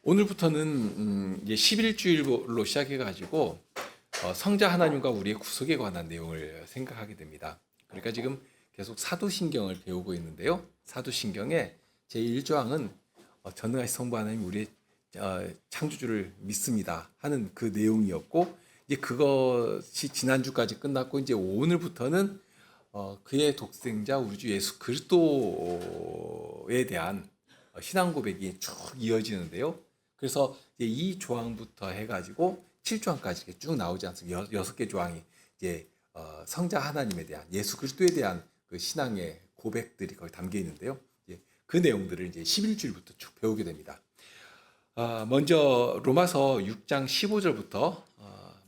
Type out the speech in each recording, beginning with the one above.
오늘부터는 이제 11주일로 시작해가지고 성자 하나님과 우리의 구속에 관한 내용을 생각하게 됩니다. 그러니까 지금 계속 사도신경을 배우고 있는데요. 사도신경의 제1조항은 전능하신 성부 하나님 우리의 창조주를 믿습니다 하는 그 내용이었고, 이제 그것이 지난주까지 끝났고, 이제 오늘부터는 그의 독생자 우리 주 예수 그리스도에 대한 신앙 고백이 쭉 이어지는데요. 그래서 이제 이 조항부터 해가지고 7조항까지 이렇게 쭉 나오지 않습니까? 6개 조항이 이제 성자 하나님에 대한, 예수 그리스도에 대한 그 신앙의 고백들이 거기 담겨 있는데요. 이제 그 내용들을 이제 11주일부터 쭉 배우게 됩니다. 먼저 로마서 6장 15절부터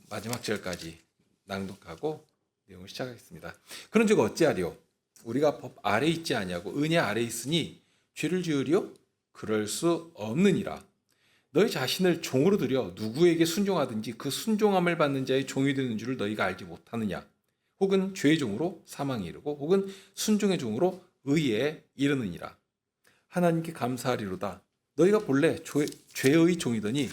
마지막 절까지 낭독하고 내용을 시작하겠습니다. 그런즉 어찌하리요? 우리가 법 아래 있지 아니하고 은혜 아래 있으니 죄를 지으리요? 그럴 수 없느니라. 너희 자신을 종으로 들여 누구에게 순종하든지 그 순종함을 받는 자의 종이 되는 줄을 너희가 알지 못하느냐? 혹은 죄의 종으로 사망에 이르고 혹은 순종의 종으로 의에 이르느니라. 하나님께 감사하리로다. 너희가 본래 죄의 종이더니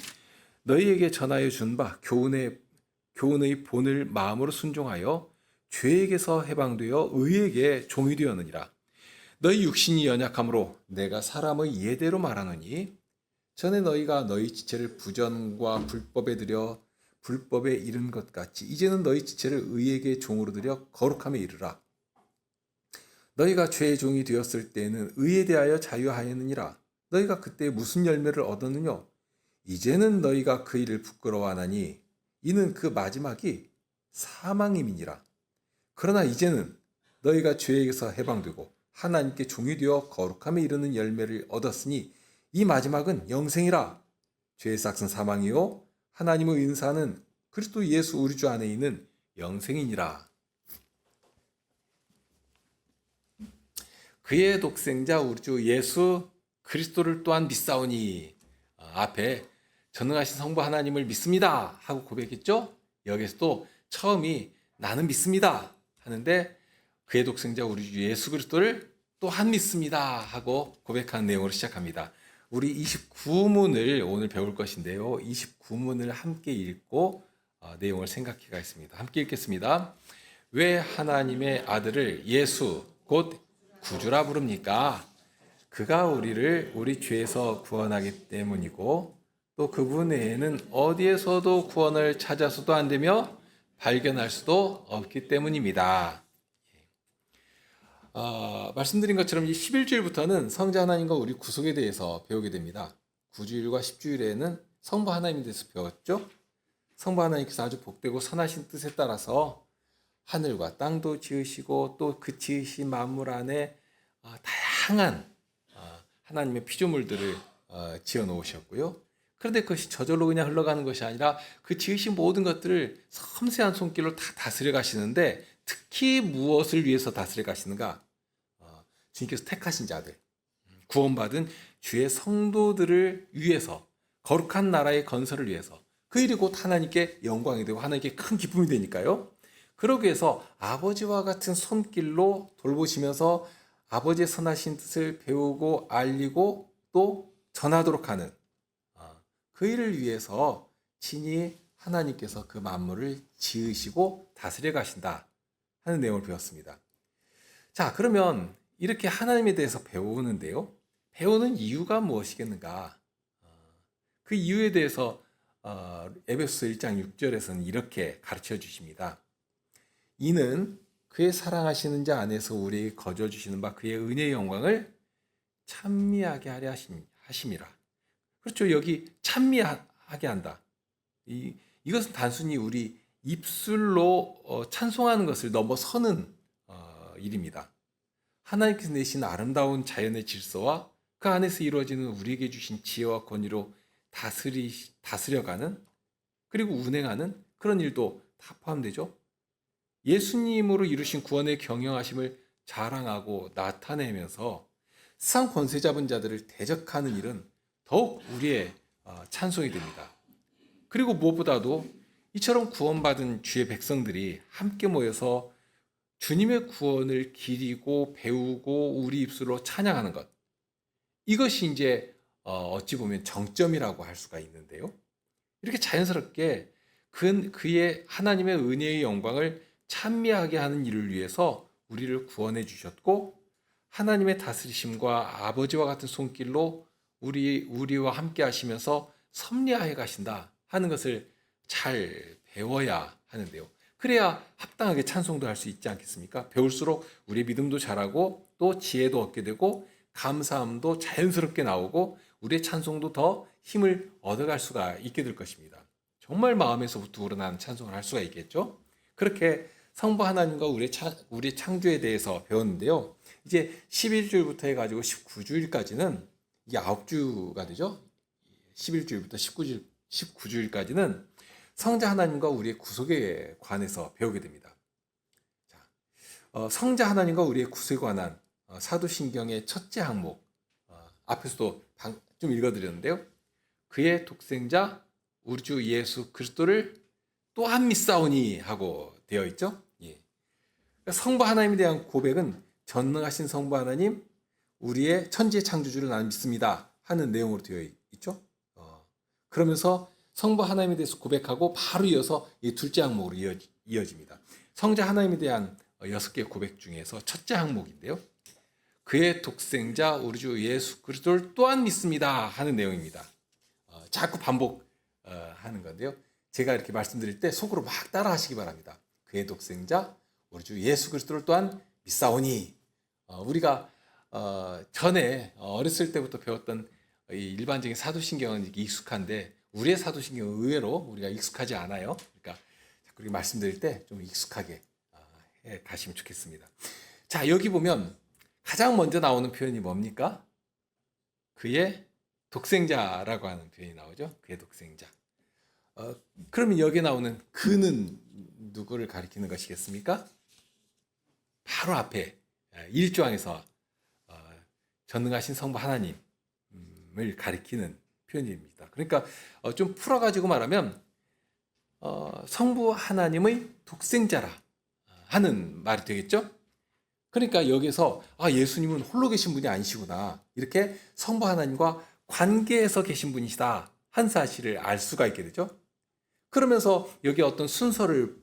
너희에게 전하여 준 바 교훈의 본을 마음으로 순종하여 죄에게서 해방되어 의에게 종이 되었느니라. 너희 육신이 연약함으로 내가 사람의 예대로 말하노니 전에 너희가 너희 지체를 부전과 불법에 들여 불법에 이른 것 같이 이제는 너희 지체를 의에게 종으로 들여 거룩함에 이르라. 너희가 죄의 종이 되었을 때에는 의에 대하여 자유하였느니라. 너희가 그때 무슨 열매를 얻었느냐? 이제는 너희가 그 일을 부끄러워하나니 이는 그 마지막이 사망임이니라. 그러나 이제는 너희가 죄에게서 해방되고 하나님께 종이 되어 거룩함에 이르는 열매를 얻었으니 이 마지막은 영생이라. 죄의 삭은 사망이요 하나님의 은사는 그리스도 예수 우리 주 안에 있는 영생이니라. 그의 독생자 우리 주 예수 그리스도를 또한 믿사오니, 앞에 전능하신 성부 하나님을 믿습니다 하고 고백했죠. 여기서도 처음이 나는 믿습니다 하는데 그의 독생자 우리 주 예수 그리스도를 또한 믿습니다 하고 고백하는 내용으로 시작합니다. 우리 29문을 오늘 배울 것인데요. 29문을 함께 읽고 내용을 생각해 가겠습니다. 함께 읽겠습니다. 왜 하나님의 아들을 예수 곧 구주라 부릅니까? 그가 우리를 우리 죄에서 구원하기 때문이고 또 그분 외에는 어디에서도 구원을 찾아서도 안 되며 발견할 수도 없기 때문입니다. 말씀드린 것처럼 이 11주일부터는 성자 하나님과 우리 구속에 대해서 배우게 됩니다. 9주일과 10주일에는 성부 하나님에 대해서 배웠죠. 성부 하나님께서 아주 복되고 선하신 뜻에 따라서 하늘과 땅도 지으시고 또 그 지으신 만물 안에 다양한 하나님의 피조물들을 지어 놓으셨고요. 그런데 그것이 저절로 그냥 흘러가는 것이 아니라 그 지으신 모든 것들을 섬세한 손길로 다 다스려 가시는데, 특히 무엇을 위해서 다스려 가시는가? 주님께서 택하신 자들, 구원받은 주의 성도들을 위해서, 거룩한 나라의 건설을 위해서, 그 일이 곧 하나님께 영광이 되고 하나님께 큰 기쁨이 되니까요. 그러기 위해서 아버지와 같은 손길로 돌보시면서 아버지의 선하신 뜻을 배우고 알리고 또 전하도록 하는 그 일을 위해서 친히 하나님께서 그 만물을 지으시고 다스려 가신다 하는 내용을 배웠습니다. 자, 그러면 이렇게 하나님에 대해서 배우는데요. 배우는 이유가 무엇이겠는가? 그 이유에 대해서 에베소서 1장 6절에서는 이렇게 가르쳐 주십니다. 이는 그의 사랑하시는 자 안에서 우리에게 거저 주시는 바 그의 은혜의 영광을 찬미하게 하려 하심이라. 그렇죠. 여기 찬미하게 한다. 이것은 단순히 우리 입술로 찬송하는 것을 넘어서는 일입니다. 하나님께서 내신 아름다운 자연의 질서와 그 안에서 이루어지는 우리에게 주신 지혜와 권위로 다스려가는, 그리고 운행하는 그런 일도 다 포함되죠. 예수님으로 이루신 구원의 경영하심을 자랑하고 나타내면서 세상 권세 잡은 자들을 대적하는 일은 더욱 우리의 찬송이 됩니다. 그리고 무엇보다도 이처럼 구원받은 주의 백성들이 함께 모여서 주님의 구원을 기리고 배우고 우리 입술로 찬양하는 것, 이것이 이제 어찌 보면 정점이라고 할 수가 있는데요. 이렇게 자연스럽게 그의 하나님의 은혜의 영광을 찬미하게 하는 일을 위해서 우리를 구원해 주셨고, 하나님의 다스리심과 아버지와 같은 손길로 우리와 함께 하시면서 섭리하여 가신다 하는 것을 잘 배워야 하는데요. 그래야 합당하게 찬송도 할 수 있지 않겠습니까? 배울수록 우리의 믿음도 자라고 또 지혜도 얻게 되고 감사함도 자연스럽게 나오고 우리의 찬송도 더 힘을 얻어갈 수가 있게 될 것입니다. 정말 마음에서부터 우러나는 찬송을 할 수가 있겠죠. 그렇게 성부 하나님과 우리의 창조에 대해서 배웠는데요. 이제 11주일부터 해가지고 19주일까지는 이게 9주가 되죠. 11주일부터 19주일까지는 성자 하나님과 우리의 구속에 관해서 배우게 됩니다. 성자 하나님과 우리의 구속에 관한 사도신경의 첫째 항목, 앞에서도 좀 읽어드렸는데요. 그의 독생자 우리 주 예수 그리스도를 또한 믿사오니 하고 되어 있죠. 예. 성부 하나님에 대한 고백은 전능하신 성부 하나님, 우리의 천지의 창조주를 나는 믿습니다 하는 내용으로 되어 있죠. 그러면서 성부 하나님에 대해서 고백하고 바로 이어서 이 둘째 항목으로 이어집니다. 성자 하나님에 대한 6개의 고백 중에서 첫째 항목인데요. 그의 독생자 우리 주 예수 그리스도를 또한 믿습니다 하는 내용입니다. 자꾸 반복하는 건데요. 제가 이렇게 말씀드릴 때 속으로 막 따라 하시기 바랍니다. 그의 독생자 우리 주 예수 그리스도를 또한 믿사오니. 우리가 전에 어렸을 때부터 배웠던 이 일반적인 사도신경은 익숙한데 우리의 사도신경은 의외로 우리가 익숙하지 않아요. 그러니까 자꾸 이렇게 말씀드릴 때 좀 익숙하게 해 가시면 좋겠습니다. 자, 여기 보면 가장 먼저 나오는 표현이 뭡니까? 그의 독생자라고 하는 표현이 나오죠. 그의 독생자. 그러면 여기에 나오는 그는 누구를 가리키는 것이겠습니까? 바로 앞에 1조항에서 전능하신 성부 하나님을 가리키는 표현입니다. 그러니까 좀 풀어가지고 말하면 성부 하나님의 독생자라 하는 말이 되겠죠? 그러니까 여기서 예수님은 홀로 계신 분이 아니시구나, 이렇게 성부 하나님과 관계에서 계신 분이시다 한 사실을 알 수가 있게 되죠. 그러면서 여기 어떤 순서를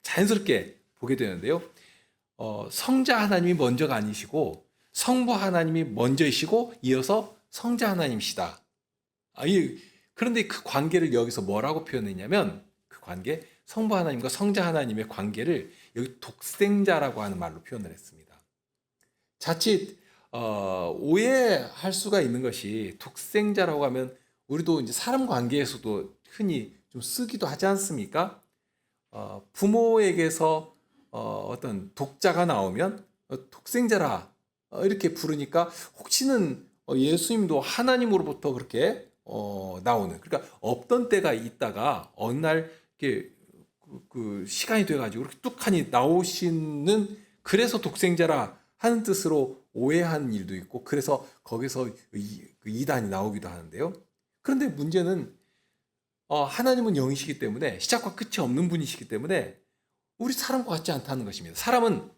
자연스럽게 보게 되는데요. 성자 하나님이 먼저가 아니시고 성부 하나님이 먼저이시고 이어서 성자 하나님이시다. 그런데 그 관계를 여기서 뭐라고 표현했냐면, 그 관계, 성부 하나님과 성자 하나님의 관계를 여기 독생자라고 하는 말로 표현을 했습니다. 자칫 오해할 수가 있는 것이, 독생자라고 하면 우리도 이제 사람 관계에서도 흔히 좀 쓰기도 하지 않습니까? 부모에게서 어떤 독자가 나오면 독생자라 이렇게 부르니까 혹시는 예수님도 하나님으로부터 그렇게 나오는, 그러니까 없던 때가 있다가 어느 날 이렇게 그 시간이 돼가지고 이렇게 뚝하니 나오시는, 그래서 독생자라 하는 뜻으로 오해하는 일도 있고, 그래서 거기서 이단이 나오기도 하는데요. 그런데 문제는 하나님은 영이시기 때문에, 시작과 끝이 없는 분이시기 때문에 우리 사람과 같지 않다는 것입니다. 사람은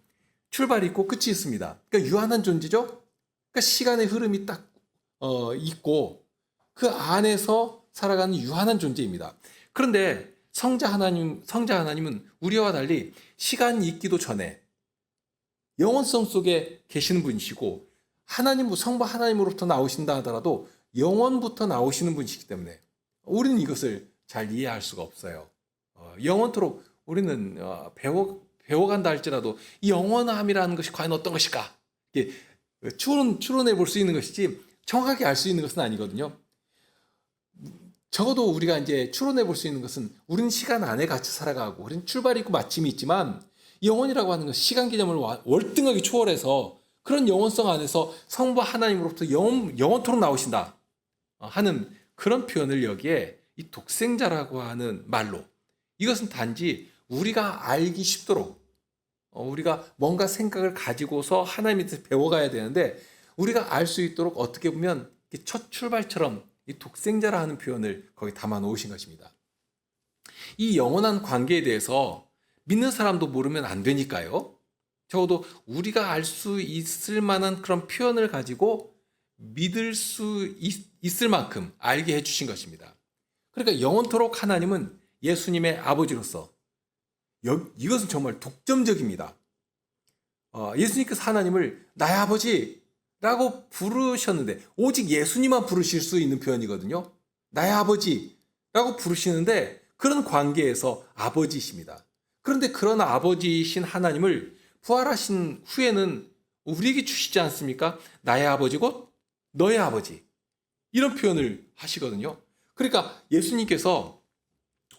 출발이 있고 끝이 있습니다. 그러니까 유한한 존재죠. 그러니까 시간의 흐름이 딱 있고 그 안에서 살아가는 유한한 존재입니다. 그런데 성자 하나님은 우리와 달리 시간이 있기도 전에 영원성 속에 계시는 분이시고, 성부 하나님으로부터 나오신다 하더라도 영원부터 나오시는 분이시기 때문에 우리는 이것을 잘 이해할 수가 없어요. 영원토록 우리는 배워간다 할지라도 이 영원함이라는 것이 과연 어떤 것일까? 이게 추론해 볼 수 있는 것이지 정확하게 알 수 있는 것은 아니거든요. 적어도 우리가 이제 추론해 볼 수 있는 것은, 우리는 시간 안에 같이 살아가고 우리는 출발이 있고 마침이 있지만, 영원이라고 하는 것은 시간 개념을 월등하게 초월해서 그런 영원성 안에서 성부 하나님으로부터 영원토록 나오신다 하는 그런 표현을 여기에 이 독생자라고 하는 말로, 이것은 단지 우리가 알기 쉽도록 우리가 뭔가 생각을 가지고서 하나님한테 배워가야 되는데, 우리가 알 수 있도록 어떻게 보면 첫 출발처럼 이 독생자라 하는 표현을 거기 담아 놓으신 것입니다. 이 영원한 관계에 대해서 믿는 사람도 모르면 안 되니까요. 적어도 우리가 알 수 있을 만한 그런 표현을 가지고 믿을 수 있을 만큼 알게 해주신 것입니다. 그러니까 영원토록 하나님은 예수님의 아버지로서 이것은 정말 독점적입니다. 예수님께서 하나님을 나의 아버지라고 부르셨는데 오직 예수님만 부르실 수 있는 표현이거든요. 나의 아버지라고 부르시는데 그런 관계에서 아버지이십니다. 그런데 그런 아버지이신 하나님을 부활하신 후에는 우리에게 주시지 않습니까? 나의 아버지 곧 너의 아버지. 이런 표현을 하시거든요. 그러니까 예수님께서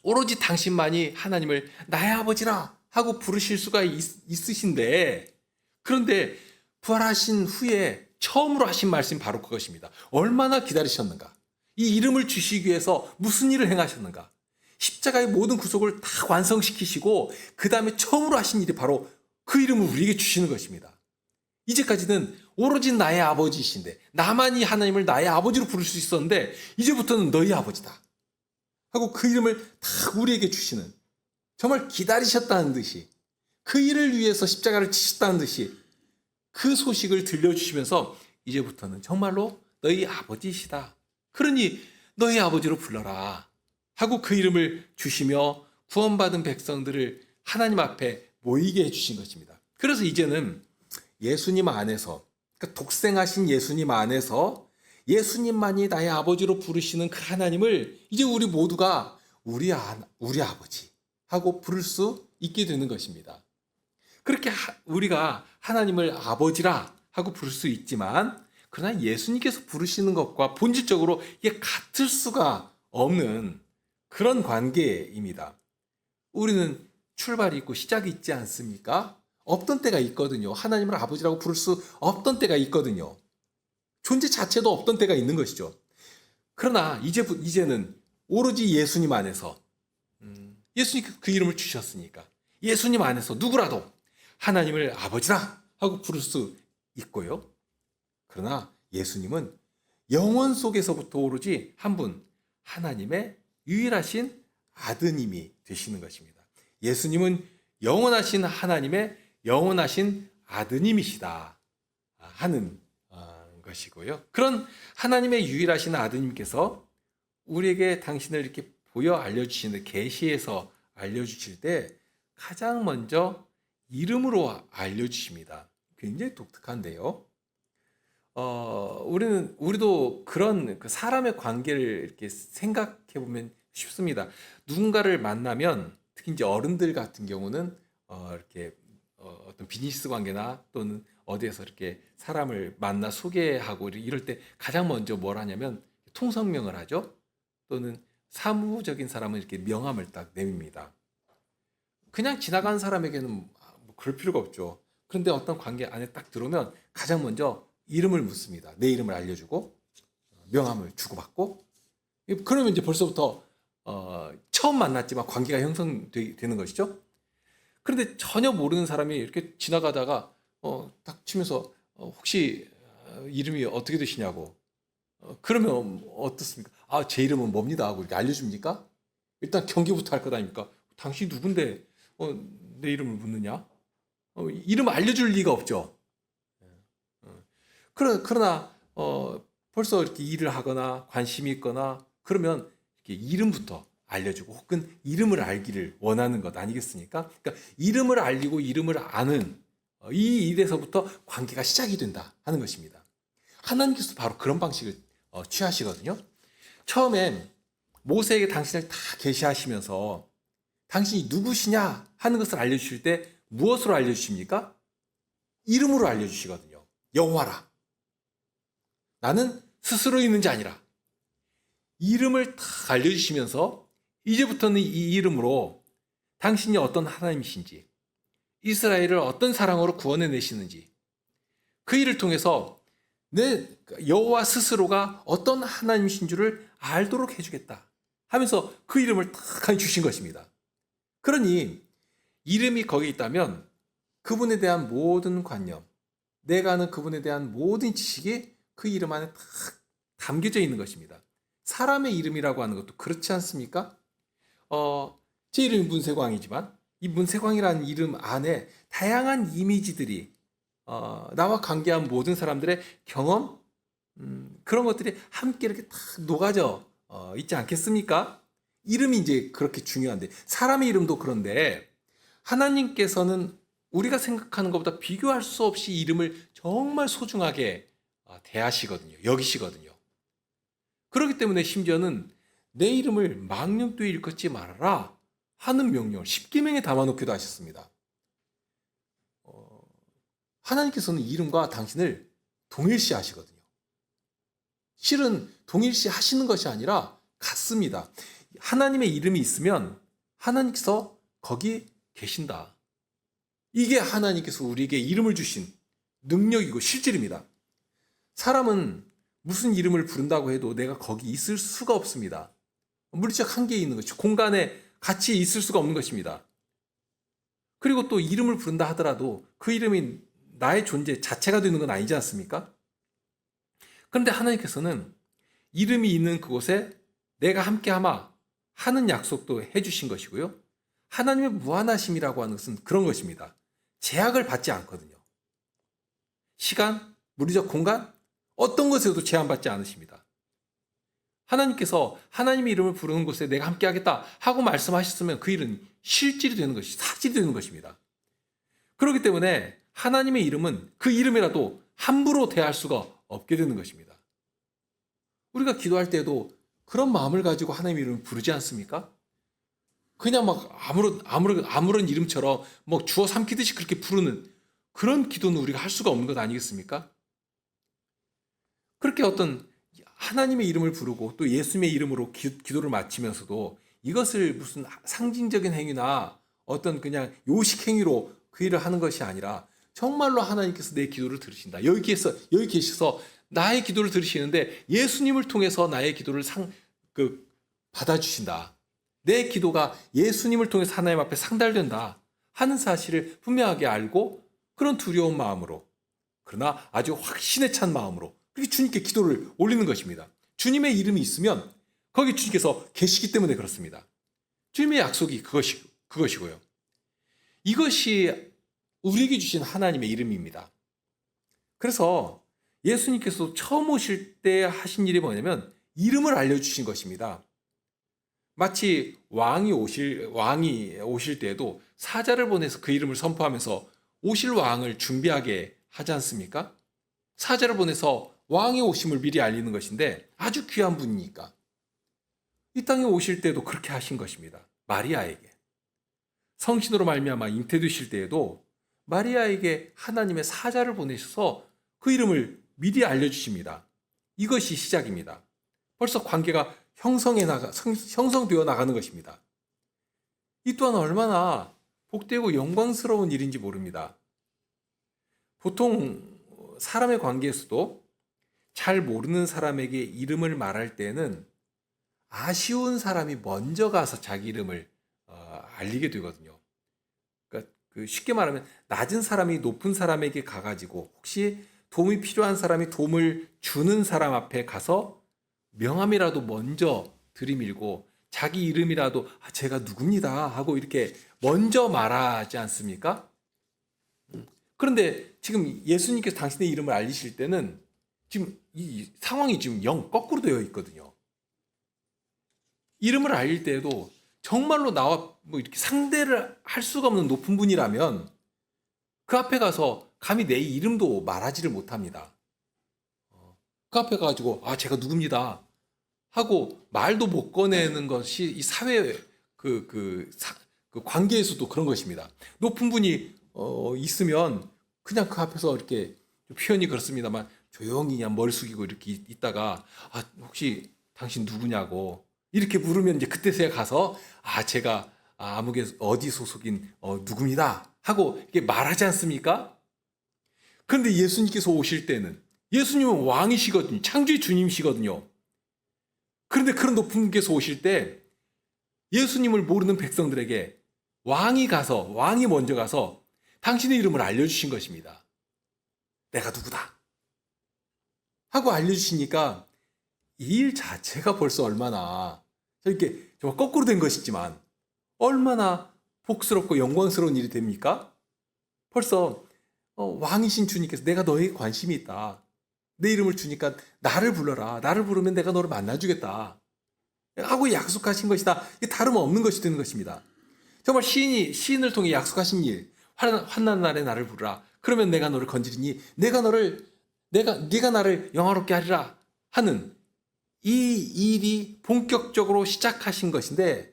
오로지 당신만이 하나님을 나의 아버지라 하고 부르실 수가 있으신데, 그런데 부활하신 후에 처음으로 하신 말씀이 바로 그것입니다. 얼마나 기다리셨는가? 이 이름을 주시기 위해서 무슨 일을 행하셨는가? 십자가의 모든 구속을 다 완성시키시고 그 다음에 처음으로 하신 일이 바로 그 이름을 우리에게 주시는 것입니다. 이제까지는 오로지 나의 아버지이신데 나만이 하나님을 나의 아버지로 부를 수 있었는데 이제부터는 너희 아버지다 하고 그 이름을 다 우리에게 주시는, 정말 기다리셨다는 듯이 그 일을 위해서 십자가를 지셨다는 듯이 그 소식을 들려주시면서 이제부터는 정말로 너희 아버지이시다. 그러니 너희 아버지로 불러라 하고 그 이름을 주시며 구원받은 백성들을 하나님 앞에 모이게 해주신 것입니다. 그래서 이제는 예수님 안에서, 그러니까 독생하신 예수님 안에서 예수님만이 나의 아버지로 부르시는 그 하나님을 이제 우리 모두가 우리 아버지 하고 부를 수 있게 되는 것입니다. 그렇게 우리가 하나님을 아버지라 하고 부를 수 있지만, 그러나 예수님께서 부르시는 것과 본질적으로 이게 같을 수가 없는 그런 관계입니다. 우리는 출발이 있고 시작이 있지 않습니까? 없던 때가 있거든요. 하나님을 아버지라고 부를 수 없던 때가 있거든요. 존재 자체도 없던 때가 있는 것이죠. 그러나 이제는 오로지 예수님 안에서, 예수님 그 이름을 주셨으니까 예수님 안에서 누구라도 하나님을 아버지라 하고 부를 수 있고요. 그러나 예수님은 영원 속에서부터 오로지 한 분, 하나님의 유일하신 아드님이 되시는 것입니다. 예수님은 영원하신 하나님의 영원하신 아드님이시다 하는 것이고요. 그런 하나님의 유일하신 아드님께서 우리에게 당신을 이렇게 보여 알려주시는, 계시에서 알려주실 때 가장 먼저 이름으로 알려주십니다. 굉장히 독특한데요. 우리도 그런 사람의 관계를 이렇게 생각해 보면 쉽습니다. 누군가를 만나면 특히 이제 어른들 같은 경우는 이렇게 어떤 비즈니스 관계나 또는 어디에서 이렇게 사람을 만나 소개하고 이럴 때 가장 먼저 뭘 하냐면 통성명을 하죠. 또는 사무적인 사람은 이렇게 명함을 딱 내밉니다. 그냥 지나가는 사람에게는 뭐 그럴 필요가 없죠. 그런데 어떤 관계 안에 딱 들어오면 가장 먼저 이름을 묻습니다. 내 이름을 알려주고 명함을 주고받고, 그러면 이제 벌써부터 처음 만났지만 관계가 형성되는 것이죠. 그런데 전혀 모르는 사람이 이렇게 지나가다가 딱 치면서 혹시 이름이 어떻게 되시냐고, 그러면 어떻습니까? 제 이름은 뭡니다 하고 이렇게 알려줍니까? 일단 경계부터 할 것 아닙니까? 당신이 누군데 내 이름을 묻느냐? 이름 알려줄 리가 없죠. 그러나 벌써 이렇게 일을 하거나 관심이 있거나 그러면 이렇게 이름부터 알려주고 혹은 이름을 알기를 원하는 것 아니겠습니까? 그러니까 이름을 알리고 이름을 아는 이 일에서부터 관계가 시작이 된다 하는 것입니다. 하나님께서 바로 그런 방식을 취하시거든요. 처음엔 모세에게 당신을 다 계시하시면서 당신이 누구시냐 하는 것을 알려주실 때 무엇으로 알려주십니까? 이름으로 알려주시거든요. 여호와라. 나는 스스로 있는 자 아니라. 이름을 다 알려주시면서 이제부터는 이 이름으로 당신이 어떤 하나님이신지, 이스라엘을 어떤 사랑으로 구원해 내시는지, 그 일을 통해서 내 여호와 스스로가 어떤 하나님이신 줄을 알도록 해주겠다 하면서 그 이름을 딱 주신 것입니다. 그러니 이름이 거기 있다면 그분에 대한 모든 관념, 내가 아는 그분에 대한 모든 지식이 그 이름 안에 딱 담겨져 있는 것입니다. 사람의 이름이라고 하는 것도 그렇지 않습니까? 제 이름이 문세광이지만 이 문세광이라는 이름 안에 다양한 이미지들이 나와 관계한 모든 사람들의 경험, 그런 것들이 함께 이렇게 탁 녹아져 있지 않겠습니까? 이름이 이제 그렇게 중요한데, 사람의 이름도 그런데 하나님께서는 우리가 생각하는 것보다 비교할 수 없이 이름을 정말 소중하게 대하시거든요. 여기시거든요. 그렇기 때문에 심지어는 내 이름을 망령되이 일컫지 말아라 하는 명령을 십계명에 담아놓기도 하셨습니다. 하나님께서는 이름과 당신을 동일시 하시거든요. 실은 동일시 하시는 것이 아니라 같습니다. 하나님의 이름이 있으면 하나님께서 거기 계신다. 이게 하나님께서 우리에게 이름을 주신 능력이고 실질입니다. 사람은 무슨 이름을 부른다고 해도 내가 거기 있을 수가 없습니다. 물리적 한계에 있는 것이, 공간에 같이 있을 수가 없는 것입니다. 그리고 또 이름을 부른다 하더라도 그 이름이 나의 존재 자체가 되는 건 아니지 않습니까? 그런데 하나님께서는 이름이 있는 그곳에 내가 함께하마 하는 약속도 해주신 것이고요. 하나님의 무한하심이라고 하는 것은 그런 것입니다. 제약을 받지 않거든요. 시간, 물리적 공간, 어떤 것에도 제한받지 않으십니다. 하나님께서 하나님의 이름을 부르는 곳에 내가 함께하겠다 하고 말씀하셨으면 그 일은 실질이 되는 것이, 사실이 되는 것입니다. 그렇기 때문에 하나님의 이름은 그 이름이라도 함부로 대할 수가 없게 되는 것입니다. 우리가 기도할 때도 그런 마음을 가지고 하나님의 이름을 부르지 않습니까? 그냥 막 아무런 이름처럼 뭐 주워 삼키듯이 그렇게 부르는 그런 기도는 우리가 할 수가 없는 것 아니겠습니까? 그렇게 어떤 하나님의 이름을 부르고 또 예수님의 이름으로 기도를 마치면서도 이것을 무슨 상징적인 행위나 어떤 그냥 요식 행위로 그 일을 하는 것이 아니라 정말로 하나님께서 내 기도를 들으신다. 여기 계셔서 나의 기도를 들으시는데 예수님을 통해서 나의 기도를 받아주신다. 내 기도가 예수님을 통해서 하나님 앞에 상달된다 하는 사실을 분명하게 알고 그런 두려운 마음으로, 그러나 아주 확신에 찬 마음으로 그렇게 주님께 기도를 올리는 것입니다. 주님의 이름이 있으면 거기 주님께서 계시기 때문에 그렇습니다. 주님의 약속이 그것이고요. 이것이 우리에게 주신 하나님의 이름입니다. 그래서 예수님께서 처음 오실 때 하신 일이 뭐냐면 이름을 알려주신 것입니다. 마치 왕이 오실 때에도 사자를 보내서 그 이름을 선포하면서 오실 왕을 준비하게 하지 않습니까? 사자를 보내서 왕의 오심을 미리 알리는 것인데 아주 귀한 분이니까 이 땅에 오실 때도 그렇게 하신 것입니다. 마리아에게 성신으로 말미암아 잉태되실 때에도 마리아에게 하나님의 사자를 보내셔서 그 이름을 미리 알려주십니다. 이것이 시작입니다. 벌써 관계가 형성되어 나가는 것입니다. 이 또한 얼마나 복되고 영광스러운 일인지 모릅니다. 보통 사람의 관계에서도 잘 모르는 사람에게 이름을 말할 때는 아쉬운 사람이 먼저 가서 자기 이름을 알리게 되거든요. 그러니까 쉽게 말하면 낮은 사람이 높은 사람에게 가가지고 혹시 도움이 필요한 사람이 도움을 주는 사람 앞에 가서 명함이라도 먼저 들이밀고 자기 이름이라도 제가 누굽니다 하고 이렇게 먼저 말하지 않습니까? 그런데 지금 예수님께서 당신의 이름을 알리실 때는 지금 이 상황이 지금 거꾸로 되어 있거든요. 이름을 알릴 때에도 정말로 나와 뭐 이렇게 상대를 할 수가 없는 높은 분이라면 그 앞에 가서 감히 내 이름도 말하지를 못합니다. 그 앞에 가가지고 제가 누굽니다 하고 말도 못 꺼내는 것이 이 사회 그 관계에서도 그런 것입니다. 높은 분이 있으면 그냥 그 앞에서 이렇게 표현이 그렇습니다만 조용히 그냥 머리 숙이고 이렇게 있다가 혹시 당신 누구냐고 이렇게 물으면 이제 그때서야 가서 제가 아무개 어디 소속인 누굽니다 하고 이렇게 말하지 않습니까? 그런데 예수님께서 오실 때는 예수님은 왕이시거든요. 창조의 주님이시거든요. 그런데 그런 높은 분께서 오실 때 예수님을 모르는 백성들에게 왕이 먼저 가서 당신의 이름을 알려주신 것입니다. 내가 누구다 하고 알려주시니까 이 일 자체가 벌써 얼마나 이렇게 정말 거꾸로 된 것이지만 얼마나 복스럽고 영광스러운 일이 됩니까? 벌써 왕이신 주님께서 내가 너에게 관심이 있다. 내 이름을 주니까 나를 불러라. 나를 부르면 내가 너를 만나주겠다. 하고 약속하신 것이다. 이게 다름없는 것이 되는 것입니다. 정말 시인을 통해 약속하신 일, 환난 날에 나를 부르라. 그러면 내가 너를 건지리니 네가 나를 영화롭게 하리라 하는 이 일이 본격적으로 시작하신 것인데,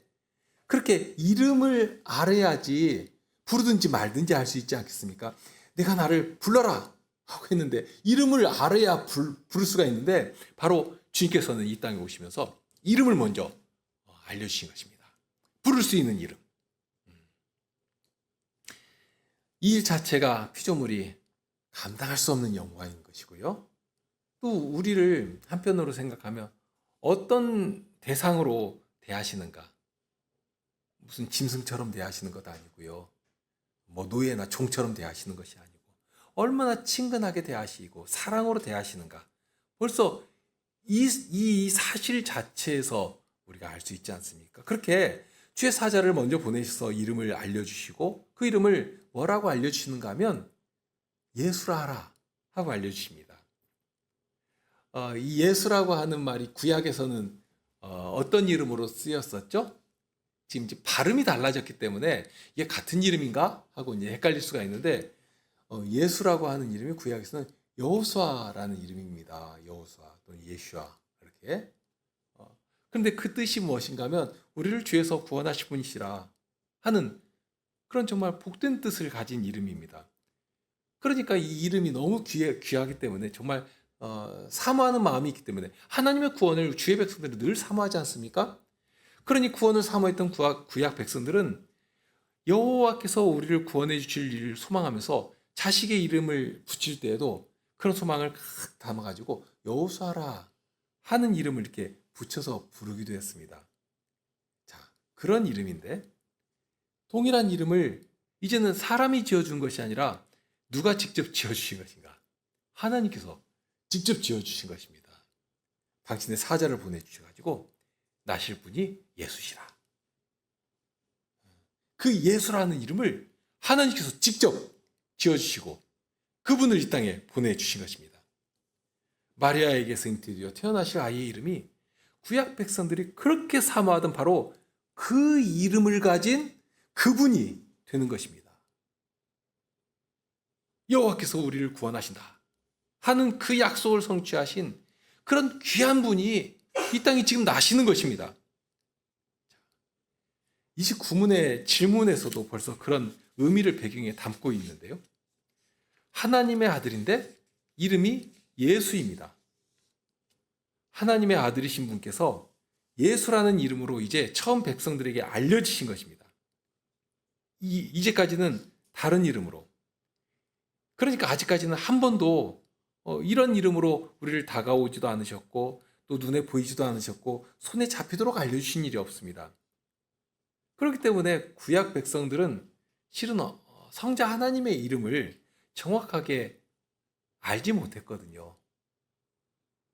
그렇게 이름을 알아야지 부르든지 말든지 할 수 있지 않겠습니까? 내가 나를 불러라 하고 했는데 이름을 알아야 부를 수가 있는데, 바로 주님께서는 이 땅에 오시면서 이름을 먼저 알려주신 것입니다. 부를 수 있는 이름. 이 일 자체가 피조물이 감당할 수 없는 영광인 것이고요. 또 우리를 한편으로 생각하면 어떤 대상으로 대하시는가? 무슨 짐승처럼 대하시는 것 아니고요. 뭐 노예나 종처럼 대하시는 것이 아니고 얼마나 친근하게 대하시고 사랑으로 대하시는가. 벌써 이 사실 자체에서 우리가 알 수 있지 않습니까? 그렇게 주의 사자를 먼저 보내셔서 이름을 알려주시고, 그 이름을 뭐라고 알려주시는가 하면 예수라 하라 하고 알려주십니다. 이 예수라고 하는 말이 구약에서는 어떤 이름으로 쓰였었죠? 지금 이제 발음이 달라졌기 때문에 이게 같은 이름인가 하고 이제 헷갈릴 수가 있는데, 예수라고 하는 이름이 구약에서는 여호수아라는 이름입니다. 여호수아 또는 예슈아 이렇게. 그런데 그 뜻이 무엇인가 하면 우리를 죄에서 구원하실 분이시라 하는 그런 정말 복된 뜻을 가진 이름입니다. 그러니까 이 이름이 너무 귀하기 때문에 정말 사모하는 마음이 있기 때문에 하나님의 구원을 주의 백성들이 늘 사모하지 않습니까? 그러니 구원을 사모했던 구약 백성들은 여호와께서 우리를 구원해 주실 일을 소망하면서 자식의 이름을 붙일 때에도 그런 소망을 칵 담아가지고 여호수아라 하는 이름을 이렇게 붙여서 부르기도 했습니다. 자, 그런 이름인데 동일한 이름을 이제는 사람이 지어준 것이 아니라 누가 직접 지어주신 것인가? 하나님께서 직접 지어주신 것입니다. 당신의 사자를 보내주셔가지고 나실 분이 예수시라. 그 예수라는 이름을 하나님께서 직접 지어주시고 그분을 이 땅에 보내주신 것입니다. 마리아에게서 잉태되어 태어나실 아이의 이름이 구약 백성들이 그렇게 사모하던 바로 그 이름을 가진 그분이 되는 것입니다. 여호와께서 우리를 구원하신다 하는 그 약속을 성취하신 그런 귀한 분이 이 땅에 지금 나시는 것입니다. 29문의 질문에서도 벌써 그런 의미를 배경에 담고 있는데요. 하나님의 아들인데 이름이 예수입니다. 하나님의 아들이신 분께서 예수라는 이름으로 이제 처음 백성들에게 알려주신 것입니다. 이제까지는 다른 이름으로. 그러니까 아직까지는 한 번도 이런 이름으로 우리를 다가오지도 않으셨고 또 눈에 보이지도 않으셨고 손에 잡히도록 알려주신 일이 없습니다. 그렇기 때문에 구약 백성들은 실은 성자 하나님의 이름을 정확하게 알지 못했거든요.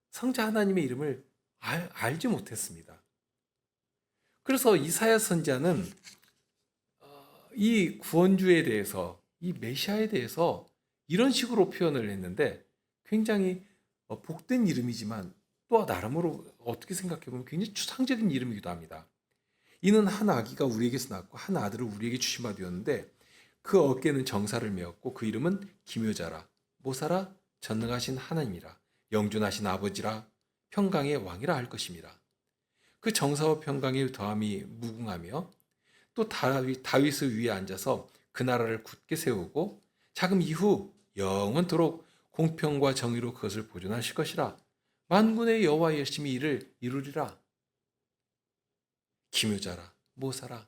성자 하나님의 이름을 알지 못했습니다. 그래서 이사야 선지자는 이 구원주에 대해서, 이 메시아에 대해서 이런 식으로 표현을 했는데 굉장히 복된 이름이지만 또 나름으로 어떻게 생각해보면 굉장히 추상적인 이름이기도 합니다. 이는 한 아기가 우리에게서 낳고 한 아들을 우리에게 주신 바 되었는데 그 어깨는 정사를 메었고 그 이름은 기묘자라 모사라 전능하신 하나님이라 영존하신 아버지라 평강의 왕이라 할 것입니다. 그 정사와 평강의 더함이 무궁하며 또 다윗의 위에 앉아서 그 나라를 굳게 세우고 자금 이후 영원토록 공평과 정의로 그것을 보존하실 것이라 만군의 여호와의 열심히 이를 이루리라. 기묘자라 모사라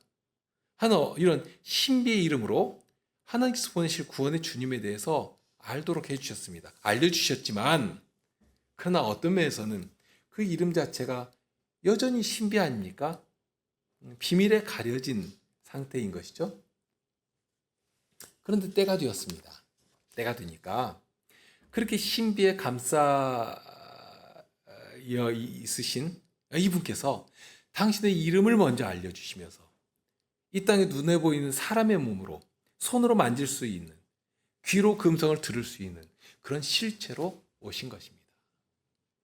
하는 이런 신비의 이름으로 하나님께서 보내실 구원의 주님에 대해서 알도록 해주셨습니다. 알려주셨지만 그러나 어떤 면에서는 그 이름 자체가 여전히 신비 아닙니까? 비밀에 가려진 상태인 것이죠. 그런데 때가 되었습니다. 때가 되니까 그렇게 신비에 감싸 있으신 이분께서 당신의 이름을 먼저 알려주시면서 이 땅에 눈에 보이는 사람의 몸으로 손으로 만질 수 있는 귀로 그 음성을 들을 수 있는 그런 실체로 오신 것입니다.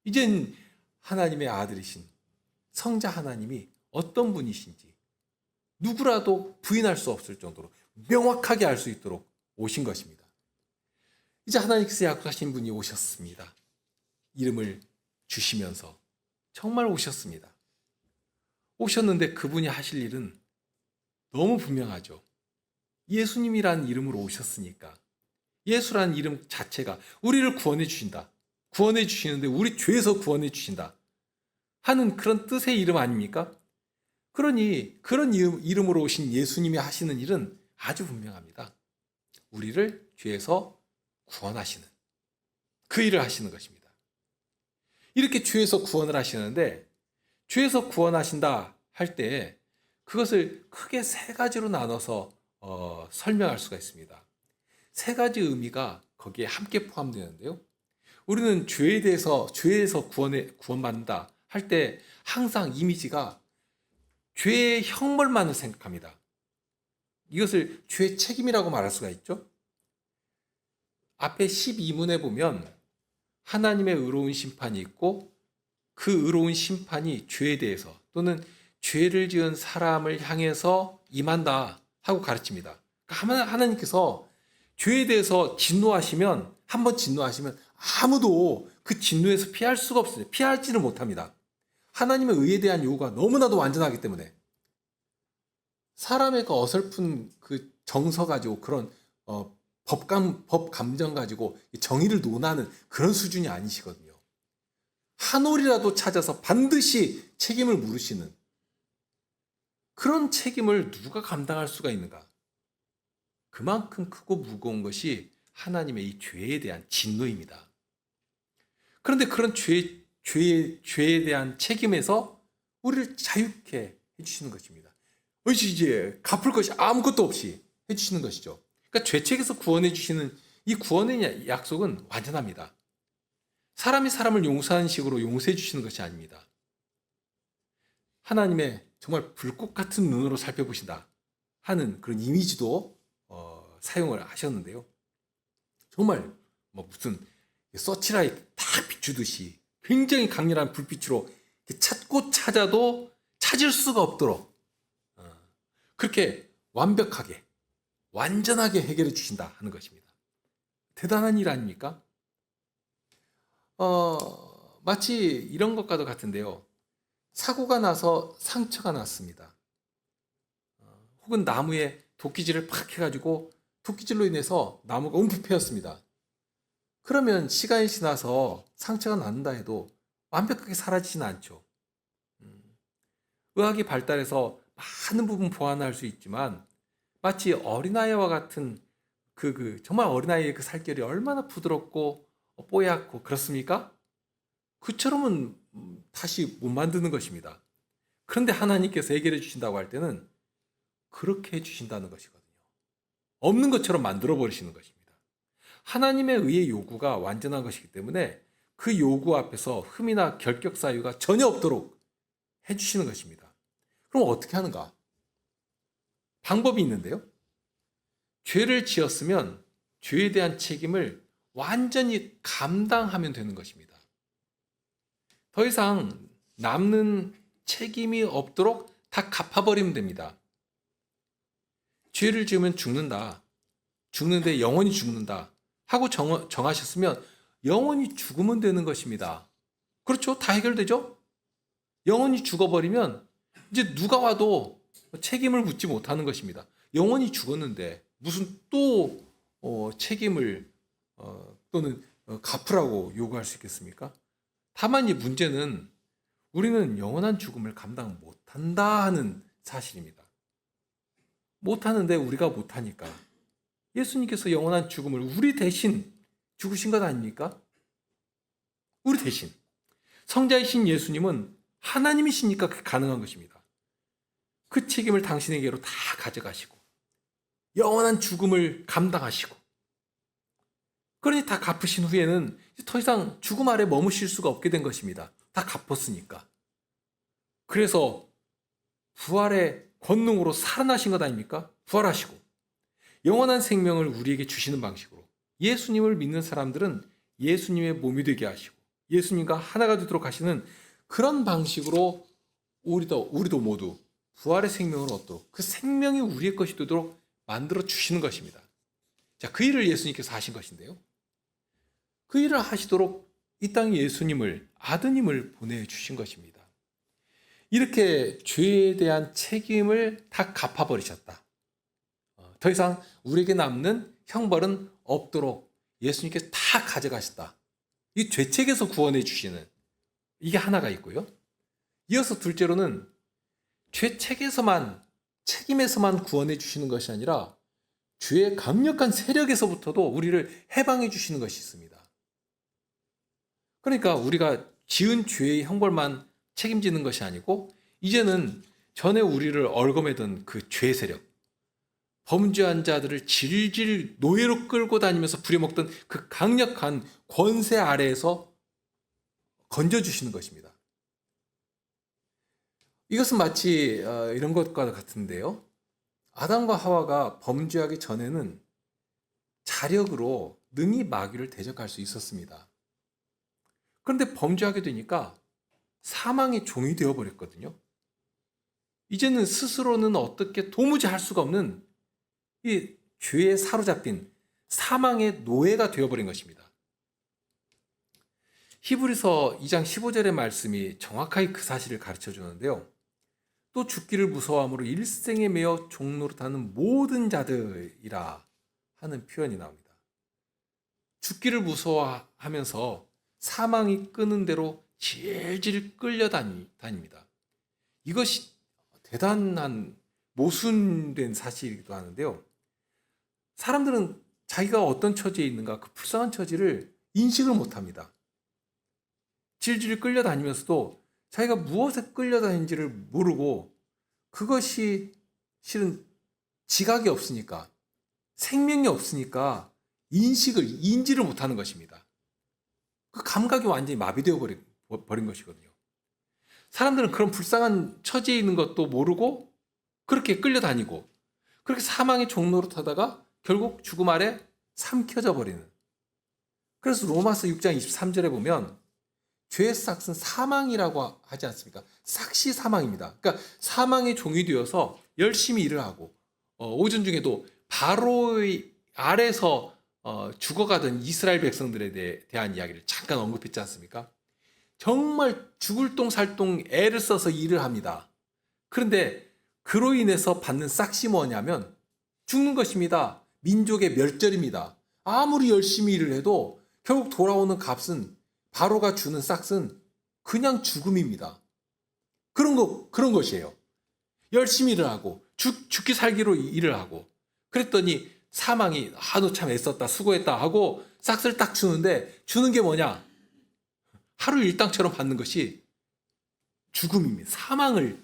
이젠 하나님의 아들이신 성자 하나님이 어떤 분이신지 누구라도 부인할 수 없을 정도로 명확하게 알 수 있도록 오신 것입니다. 이제 하나님께서 약속하신 분이 오셨습니다. 이름을 주시면서 정말 오셨습니다. 오셨는데 그분이 하실 일은 너무 분명하죠. 예수님이란 이름으로 오셨으니까 예수란 이름 자체가 우리를 구원해 주신다. 구원해 주시는데 우리 죄에서 구원해 주신다 하는 그런 뜻의 이름 아닙니까? 그러니 그런 이름으로 오신 예수님이 하시는 일은 아주 분명합니다. 우리를 죄에서 구원하시는 그 일을 하시는 것입니다. 이렇게 죄에서 구원을 하시는데 죄에서 구원하신다 할 때 그것을 크게 세 가지로 나눠서 설명할 수가 있습니다. 세 가지 의미가 거기에 함께 포함되는데요. 우리는 죄에서 구원받는다 할 때 항상 이미지가 죄의 형벌만을 생각합니다. 이것을 죄의 책임이라고 말할 수가 있죠. 앞에 12문에 보면 하나님의 의로운 심판이 있고 그 의로운 심판이 죄에 대해서 또는 죄를 지은 사람을 향해서 임한다 하고 가르칩니다. 그러니까 하나님께서 죄에 대해서 진노하시면 한번 진노하시면 아무도 그 진노에서 피할 수가 없어요. 피하지를 못합니다. 하나님의 의에 대한 요구가 너무나도 완전하기 때문에 사람의 그 어설픈 그 정서 가지고 그런 법 감정 가지고 정의를 논하는 그런 수준이 아니시거든요. 한 올이라도 찾아서 반드시 책임을 물으시는 그런 책임을 누가 감당할 수가 있는가? 그만큼 크고 무거운 것이 하나님의 이 죄에 대한 진노입니다. 그런데 그런 죄에 대한 책임에서 우리를 자유케 해주시는 것입니다. 이제 갚을 것이 아무것도 없이 해주시는 것이죠. 그러니까 죄책에서 구원해 주시는 이 구원의 약속은 완전합니다. 사람이 사람을 용서하는 식으로 용서해 주시는 것이 아닙니다. 하나님의 정말 불꽃 같은 눈으로 살펴보신다 하는 그런 이미지도 사용을 하셨는데요. 정말 무슨 서치라이트 다 비추듯이 굉장히 강렬한 불빛으로 찾고 찾아도 찾을 수가 없도록 그렇게 완벽하게 완전하게 해결해 주신다 하는 것입니다. 대단한 일 아닙니까? 마치 이런 것과도 같은데요. 사고가 나서 상처가 났습니다. 혹은 나무에 도끼질을 팍 해가지고 도끼질로 인해서 나무가 움푹 패였습니다. 그러면 시간이 지나서 상처가 난다 해도 완벽하게 사라지지는 않죠. 의학이 발달해서 많은 부분 보완할 수 있지만 마치 어린아이와 같은 정말 어린아이의 그 살결이 얼마나 부드럽고 뽀얗고 그렇습니까? 그처럼은 다시 못 만드는 것입니다. 그런데 하나님께서 해결해 주신다고 할 때는 그렇게 해주신다는 것이거든요. 없는 것처럼 만들어 버리시는 것입니다. 하나님의 의의 요구가 완전한 것이기 때문에 그 요구 앞에서 흠이나 결격 사유가 전혀 없도록 해주시는 것입니다. 그럼 어떻게 하는가? 방법이 있는데요. 죄를 지었으면 죄에 대한 책임을 완전히 감당하면 되는 것입니다. 더 이상 남는 책임이 없도록 다 갚아버리면 됩니다. 죄를 지으면 죽는다. 죽는데 영원히 죽는다. 하고 정하셨으면 영원히 죽으면 되는 것입니다. 그렇죠? 다 해결되죠? 영원히 죽어버리면 이제 누가 와도 책임을 묻지 못하는 것입니다. 영원히 죽었는데 무슨 또 책임을 또는 갚으라고 요구할 수 있겠습니까? 다만 이 문제는 우리는 영원한 죽음을 감당 못한다 하는 사실입니다. 못하는데 우리가 못하니까 예수님께서 영원한 죽음을 우리 대신 죽으신 것 아닙니까? 우리 대신. 성자이신 예수님은 하나님이시니까 그게 가능한 것입니다. 그 책임을 당신에게로 다 가져가시고 영원한 죽음을 감당하시고 그러니 다 갚으신 후에는 더 이상 죽음 아래 머무실 수가 없게 된 것입니다. 다 갚았으니까. 그래서 부활의 권능으로 살아나신 것 아닙니까? 부활하시고 영원한 생명을 우리에게 주시는 방식으로 예수님을 믿는 사람들은 예수님의 몸이 되게 하시고 예수님과 하나가 되도록 하시는 그런 방식으로 우리도 모두 부활의 생명을 얻도록, 그 생명이 우리의 것이 되도록 만들어 주시는 것입니다. 자, 그 일을 예수님께서 하신 것인데요. 그 일을 하시도록 이 땅에 예수님을, 아드님을 보내주신 것입니다. 이렇게 죄에 대한 책임을 다 갚아버리셨다. 더 이상 우리에게 남는 형벌은 없도록 예수님께서 다 가져가셨다. 이 죄책에서 구원해 주시는, 이게 하나가 있고요. 이어서 둘째로는 죄책에서만, 책임에서만 구원해 주시는 것이 아니라 죄의 강력한 세력에서부터도 우리를 해방해 주시는 것이 있습니다. 그러니까 우리가 지은 죄의 형벌만 책임지는 것이 아니고, 이제는 전에 우리를 얽어매던 그 죄 세력, 범죄한 자들을 질질 노예로 끌고 다니면서 부려먹던 그 강력한 권세 아래에서 건져주시는 것입니다. 이것은 마치 이런 것과 같은데요. 아담과 하와가 범죄하기 전에는 자력으로 능히 마귀를 대적할 수 있었습니다. 그런데 범죄하게 되니까 사망의 종이 되어버렸거든요. 이제는 스스로는 어떻게 도무지 할 수가 없는 이 죄에 사로잡힌 사망의 노예가 되어버린 것입니다. 히브리서 2장 15절의 말씀이 정확하게 그 사실을 가르쳐 주는데요. 또 죽기를 무서워함으로 일생에 매여 종노릇하는 모든 자들이라 하는 표현이 나옵니다. 죽기를 무서워하면서 사망이 끄는 대로 질질 끌려다닙니다. 이것이 대단한 모순된 사실이기도 하는데요. 사람들은 자기가 어떤 처지에 있는가, 그 불쌍한 처지를 인식을 못합니다. 질질 끌려다니면서도 자기가 무엇에 끌려다니는지를 모르고, 그것이 실은 지각이 없으니까, 생명이 없으니까 인지를 못하는 것입니다. 그 감각이 완전히 마비되어 버린 것이거든요. 사람들은 그런 불쌍한 처지에 있는 것도 모르고 그렇게 끌려다니고, 그렇게 사망의 종로로 타다가 결국 죽음 아래 삼켜져 버리는. 그래서 로마서 6장 23절에 보면 죄의 삭은 사망이라고 하지 않습니까? 삭시 사망입니다. 그러니까 사망의 종이 되어서 열심히 일을 하고, 오전 중에도 바로의 아래서 죽어가던 이스라엘 백성들에 대한 이야기를 잠깐 언급했지 않습니까? 정말 죽을 똥 살 똥 애를 써서 일을 합니다. 그런데 그로 인해서 받는 싹이 뭐냐면 죽는 것입니다. 민족의 멸절입니다. 아무리 열심히 일을 해도 결국 돌아오는 값은, 바로가 주는 싹은 그냥 죽음입니다. 그런 것이에요. 열심히 일을 하고 죽기 살기로 일을 하고, 그랬더니 사망이 너 참 애썼다, 수고했다 하고 싹을 딱 주는데, 주는 게 뭐냐? 하루 일당처럼 받는 것이 죽음입니다. 사망을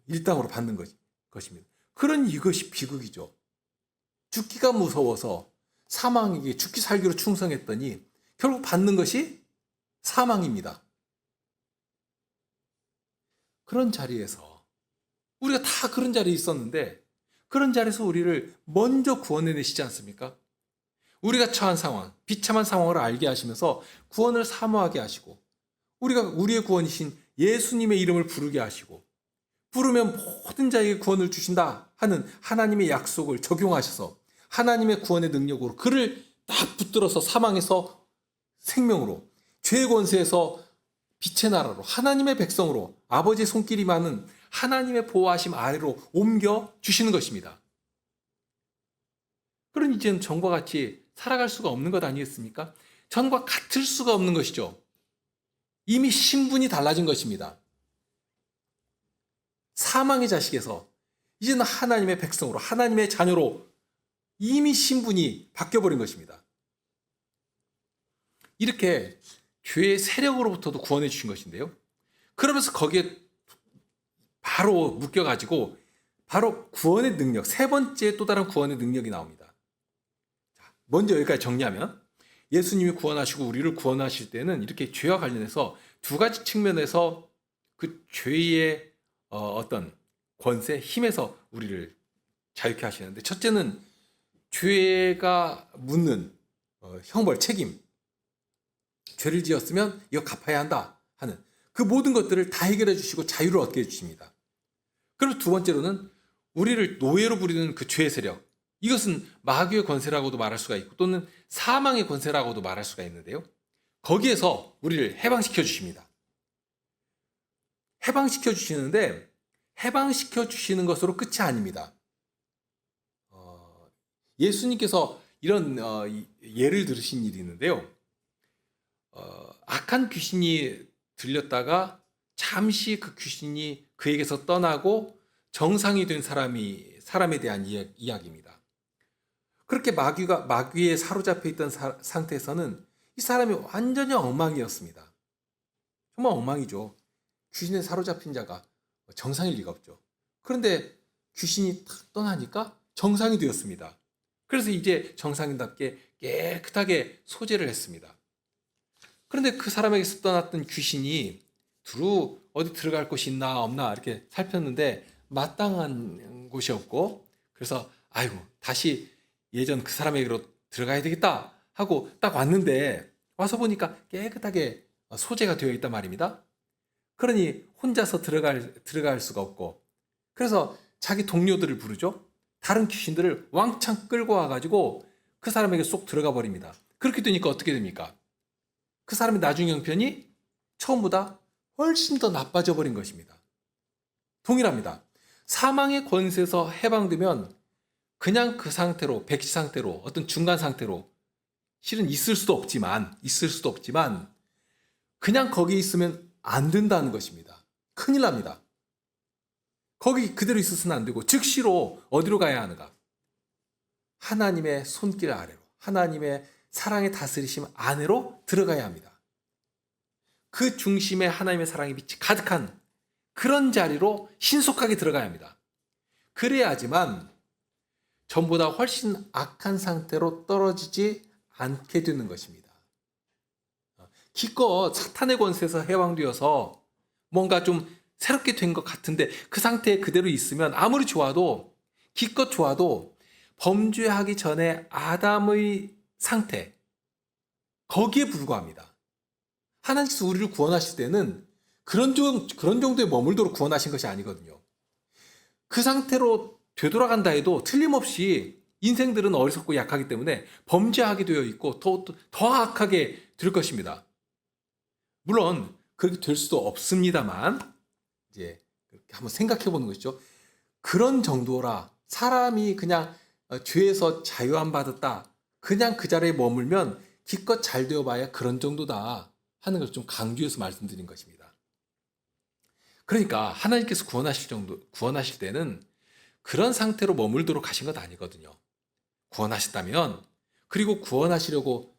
일당으로 받는 것입니다. 그런 이것이 비극이죠. 죽기가 무서워서 사망에게 죽기 살기로 충성했더니 결국 받는 것이 사망입니다. 그런 자리에서 우리가 다 그런 자리에 있었는데, 그런 자리에서 우리를 먼저 구원해내시지 않습니까? 우리가 처한 상황, 비참한 상황을 알게 하시면서 구원을 사모하게 하시고, 우리의 구원이신 예수님의 이름을 부르게 하시고, 부르면 모든 자에게 구원을 주신다 하는 하나님의 약속을 적용하셔서 하나님의 구원의 능력으로 그를 딱 붙들어서 사망에서 생명으로, 죄의 권세에서 빛의 나라로, 하나님의 백성으로, 아버지의 손길이 많은 하나님의 보호하심 아래로 옮겨 주시는 것입니다. 그럼 이제는 전과 같이 살아갈 수가 없는 것 아니겠습니까? 전과 같을 수가 없는 것이죠. 이미 신분이 달라진 것입니다. 사망의 자식에서 이제는 하나님의 백성으로, 하나님의 자녀로 이미 신분이 바뀌어버린 것입니다. 이렇게 죄의 세력으로부터도 구원해 주신 것인데요. 그러면서 거기에 바로 묶여가지고 바로 구원의 능력, 세 번째 또 다른 구원의 능력이 나옵니다. 먼저 여기까지 정리하면, 예수님이 구원하시고 우리를 구원하실 때는 이렇게 죄와 관련해서 두 가지 측면에서 그 죄의 어떤 권세, 힘에서 우리를 자유케 하시는데, 첫째는 죄가 묻는 형벌, 책임. 죄를 지었으면 이거 갚아야 한다 하는 그 모든 것들을 다 해결해 주시고 자유를 얻게 해주십니다. 그리고 두 번째로는 우리를 노예로 부리는 그 죄의 세력, 이것은 마귀의 권세라고도 말할 수가 있고 또는 사망의 권세라고도 말할 수가 있는데요. 거기에서 우리를 해방시켜 주십니다. 해방시켜 주시는데 해방시켜 주시는 것으로 끝이 아닙니다. 예수님께서 이런 예를 들으신 일이 있는데요. 악한 귀신이 들렸다가 잠시 그 귀신이 그에게서 떠나고 정상이 된 사람에 대한 이야기입니다. 그렇게 마귀에 사로잡혀 있던 상태에서는 이 사람이 완전히 엉망이었습니다. 정말 엉망이죠. 귀신에 사로잡힌 자가 정상일 리가 없죠. 그런데 귀신이 탁 떠나니까 정상이 되었습니다. 그래서 이제 정상인답게 깨끗하게 소재를 했습니다. 그런데 그 사람에게서 떠났던 귀신이 두루 어디 들어갈 곳이 있나 없나 이렇게 살폈는데 마땅한 곳이 없고, 그래서 아이고 다시 예전 그 사람에게로 들어가야 되겠다 하고 딱 왔는데 와서 보니까 깨끗하게 소재가 되어 있단 말입니다. 그러니 혼자서 들어갈 수가 없고, 그래서 자기 동료들을 부르죠. 다른 귀신들을 왕창 끌고 와가지고 그 사람에게 쏙 들어가 버립니다. 그렇게 되니까 어떻게 됩니까? 그 사람의 나중 형편이 처음보다 훨씬 더 나빠져 버린 것입니다. 동일합니다. 사망의 권세에서 해방되면 그냥 그 상태로, 백시 상태로, 어떤 중간 상태로 실은 있을 수도 없지만 그냥 거기 있으면 안 된다는 것입니다. 큰일 납니다. 거기 그대로 있어서는 안 되고 즉시로 어디로 가야 하는가? 하나님의 손길 아래로, 하나님의 사랑의 다스리심 안으로 들어가야 합니다. 그 중심에 하나님의 사랑의 빛이 가득한 그런 자리로 신속하게 들어가야 합니다. 그래야지만 전보다 훨씬 악한 상태로 떨어지지 않게 되는 것입니다. 기껏 사탄의 권세에서 해방되어서 뭔가 좀 새롭게 된 것 같은데 그 상태에 그대로 있으면 아무리 좋아도, 기껏 좋아도 범죄하기 전에 아담의 상태, 거기에 불과합니다. 하나님께서 우리를 구원하실 때는 그런 정도에 머물도록 구원하신 것이 아니거든요. 그 상태로 되돌아간다 해도 틀림없이 인생들은 어리석고 약하기 때문에 범죄하게 되어 있고 더 악하게 될 것입니다. 물론 그렇게 될 수도 없습니다만 이제 한번 생각해 보는 것이죠. 그런 정도라 사람이 그냥 죄에서 자유함 받았다, 그냥 그 자리에 머물면 기껏 잘 되어봐야 그런 정도다 하는 걸 좀 강조해서 말씀드린 것입니다. 그러니까 하나님께서 구원하실 때는 그런 상태로 머물도록 하신 것 아니거든요. 구원하셨다면, 그리고 구원하시려고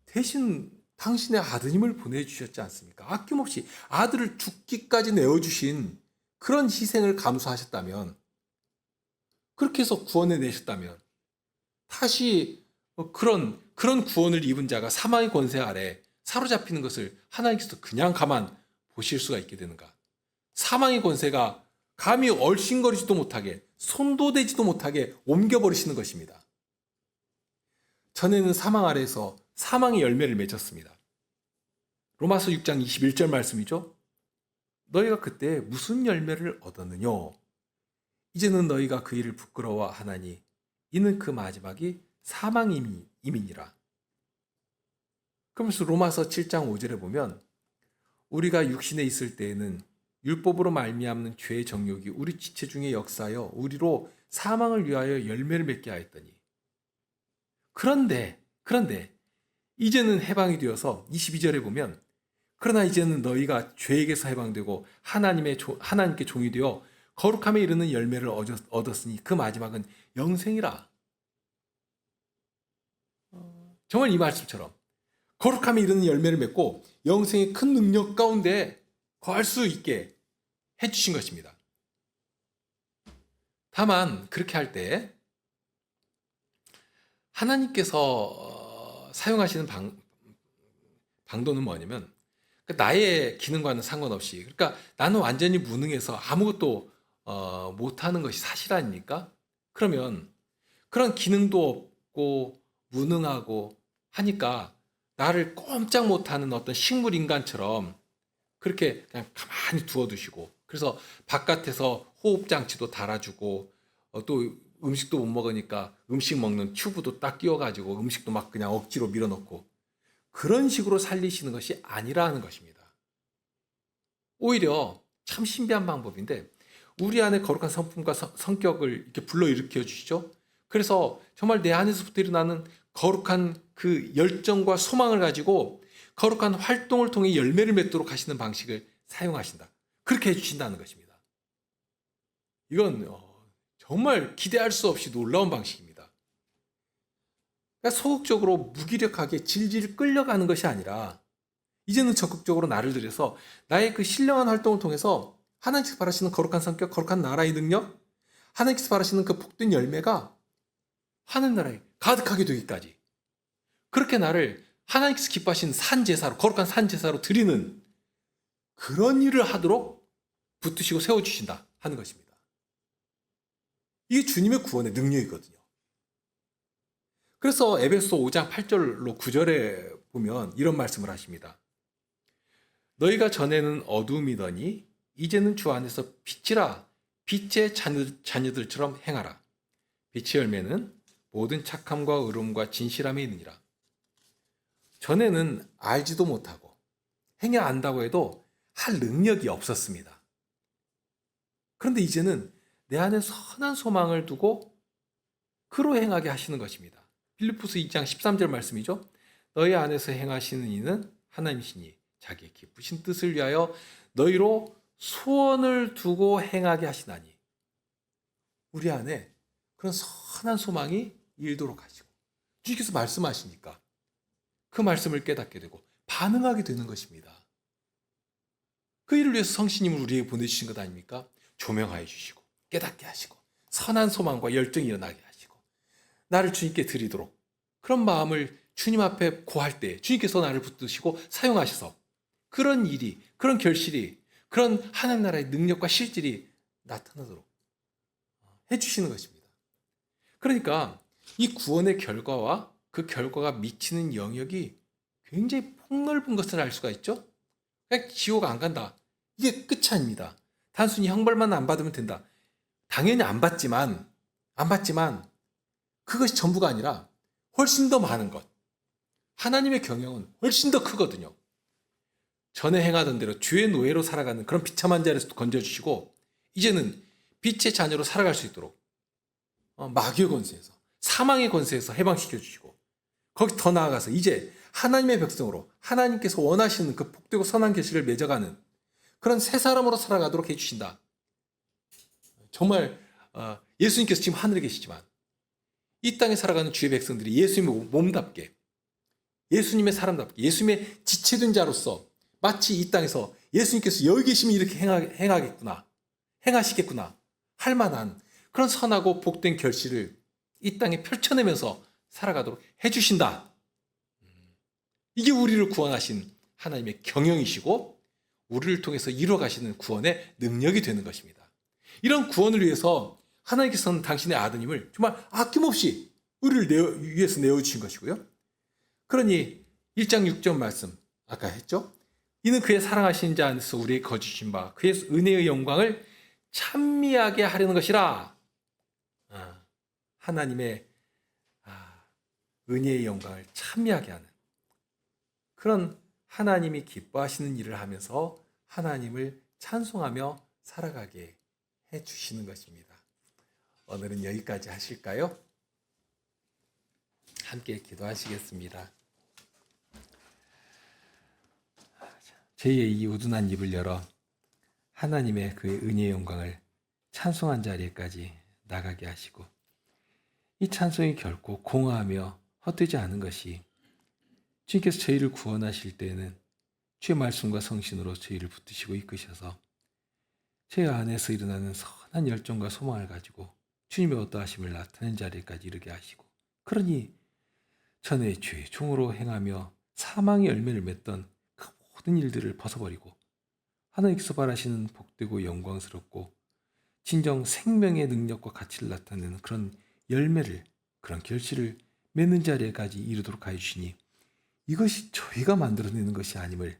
대신 당신의 아드님을 보내주셨지 않습니까? 아낌없이 아들을 죽기까지 내어주신 그런 희생을 감수하셨다면, 그렇게 해서 구원해 내셨다면, 다시 그런 구원을 입은 자가 사망의 권세 아래 사로잡히는 것을 하나님께서 그냥 가만 보실 수가 있게 되는가? 사망의 권세가 감히 얼씬거리지도 못하게, 손도 대지도 못하게 옮겨버리시는 것입니다. 전에는 사망 아래에서 사망의 열매를 맺었습니다. 로마서 6장 21절 말씀이죠. 너희가 그때 무슨 열매를 얻었느냐? 이제는 너희가 그 일을 부끄러워하나니 이는 그 마지막이 사망임이니라. 그러면서 로마서 7장 5절에 보면 우리가 육신에 있을 때에는 율법으로 말미암는 죄의 정욕이 우리 지체 중에 역사하여 우리로 사망을 위하여 열매를 맺게 하였더니, 그런데 이제는 해방이 되어서 22절에 보면 그러나 이제는 너희가 죄에게서 해방되고 하나님께 종이 되어 거룩함에 이르는 열매를 얻었으니 그 마지막은 영생이라. 정말 이 말씀처럼 거룩함에 이르는 열매를 맺고 영생의 큰 능력 가운데 거할 수 있게 해주신 것입니다. 다만 그렇게 할 때 하나님께서 사용하시는 방도는 뭐냐면 나의 기능과는 상관없이, 그러니까 나는 완전히 무능해서 아무것도 못하는 것이 사실 아닙니까? 그러면 그런 기능도 없고 무능하고 하니까 나를 꼼짝 못하는 어떤 식물 인간처럼 그렇게 그냥 가만히 두어두시고, 그래서 바깥에서 호흡장치도 달아주고, 또 음식도 못 먹으니까 음식 먹는 튜브도 딱 끼워가지고 음식도 막 그냥 억지로 밀어넣고, 그런 식으로 살리시는 것이 아니라는 것입니다. 오히려 참 신비한 방법인데, 우리 안에 거룩한 성품과 성격을 이렇게 불러일으켜 주시죠. 그래서 정말 내 안에서부터 일어나는 거룩한 그 열정과 소망을 가지고 거룩한 활동을 통해 열매를 맺도록 하시는 방식을 사용하신다. 그렇게 해주신다는 것입니다. 이건 정말 기대할 수 없이 놀라운 방식입니다. 그러니까 소극적으로 무기력하게 질질 끌려가는 것이 아니라, 이제는 적극적으로 나를 들여서 나의 그 신령한 활동을 통해서 하나님께서 바라시는 거룩한 성격, 거룩한 나라의 능력, 하나님께서 바라시는 그 복된 열매가 하늘나라에 가득하게 되기까지, 그렇게 나를 하나님께서 기뻐하시는 산제사로, 거룩한 산제사로 드리는 그런 일을 하도록 붙드시고 세워주신다 하는 것입니다. 이게 주님의 구원의 능력이거든요. 그래서 에베소 5장 8절로 9절에 보면 이런 말씀을 하십니다. 너희가 전에는 어둠이더니 이제는 주 안에서 빛이라, 빛의 자녀들처럼 행하라. 빛의 열매는 모든 착함과 의로움과 진실함에 있느니라. 전에는 알지도 못하고 행여 안다고 해도 할 능력이 없었습니다. 그런데 이제는 내 안에 선한 소망을 두고 그로 행하게 하시는 것입니다. 빌립보서 2장 13절 말씀이죠. 너희 안에서 행하시는 이는 하나님이시니 자기의 기쁘신 뜻을 위하여 너희로 소원을 두고 행하게 하시나니. 우리 안에 그런 선한 소망이 일도록 하시고, 주님께서 말씀하시니까 그 말씀을 깨닫게 되고 반응하게 되는 것입니다. 그 일을 위해서 성신님을 우리에게 보내주신 것 아닙니까? 조명하여 주시고 깨닫게 하시고 선한 소망과 열정이 일어나게 하시고 나를 주님께 드리도록, 그런 마음을 주님 앞에 고할 때 주님께서 나를 붙드시고 사용하셔서 그런 일이, 그런 결실이, 그런 하늘나라의 능력과 실질이 나타나도록 해주시는 것입니다. 그러니까 이 구원의 결과와 그 결과가 미치는 영역이 굉장히 폭넓은 것을 알 수가 있죠. 그냥 지옥 안 간다, 이게 끝이 아닙니다. 단순히 형벌만 안 받으면 된다. 당연히 안 받지만 그것이 전부가 아니라 훨씬 더 많은 것, 하나님의 경영은 훨씬 더 크거든요. 전에 행하던 대로 주의 노예로 살아가는 그런 비참한 자리에서 건져주시고, 이제는 빛의 자녀로 살아갈 수 있도록 마귀의 권세에서, 사망의 권세에서 해방시켜 주시고, 거기 더 나아가서 이제 하나님의 백성으로 하나님께서 원하시는 그 복되고 선한 계시를 맺어가는 그런 새 사람으로 살아가도록 해주신다. 정말 예수님께서 지금 하늘에 계시지만 이 땅에 살아가는 주의 백성들이 예수님의 몸답게, 예수님의 사람답게, 예수님의 지체된 자로서 마치 이 땅에서 예수님께서 여기 계시면 이렇게 행하겠구나, 행하시겠구나 할 만한 그런 선하고 복된 결실을 이 땅에 펼쳐내면서 살아가도록 해주신다. 이게 우리를 구원하신 하나님의 경영이시고 우리를 통해서 이루어가시는 구원의 능력이 되는 것입니다. 이런 구원을 위해서 하나님께서는 당신의 아드님을 정말 아낌없이 우리를 위해서 내어주신 것이고요. 그러니 1장 6절 말씀 아까 했죠. 이는 그의 사랑하신 자 안에서 우리에게 거주신 바 그의 은혜의 영광을 찬미하게 하려는 것이라. 하나님의 은혜의 영광을 찬미하게 하는 그런 하나님이 기뻐하시는 일을 하면서 하나님을 찬송하며 살아가게 해주시는 것입니다. 오늘은 여기까지 하실까요? 함께 기도하시겠습니다. 제2의 이 우둔한 입을 열어 하나님의 그 은혜의 영광을 찬송한 자리에까지 나가게 하시고, 이 찬송이 결코 공허하며 헛되지 않은 것이, 주님께서 저희를 구원하실 때에는 주의 말씀과 성신으로 저희를 붙드시고 이끄셔서 저희 안에서 일어나는 선한 열정과 소망을 가지고 주님의 어떠하심을 나타낸 자리까지 이르게 하시고, 그러니 전에 주의 종으로 행하며 사망의 열매를 맺던 그 모든 일들을 벗어버리고 하나님께서 바라시는 복되고 영광스럽고 진정 생명의 능력과 가치를 나타내는 그런 열매를, 그런 결실을 맺는 자리에까지 이르도록 하여 주시니, 이것이 저희가 만들어내는 것이 아님을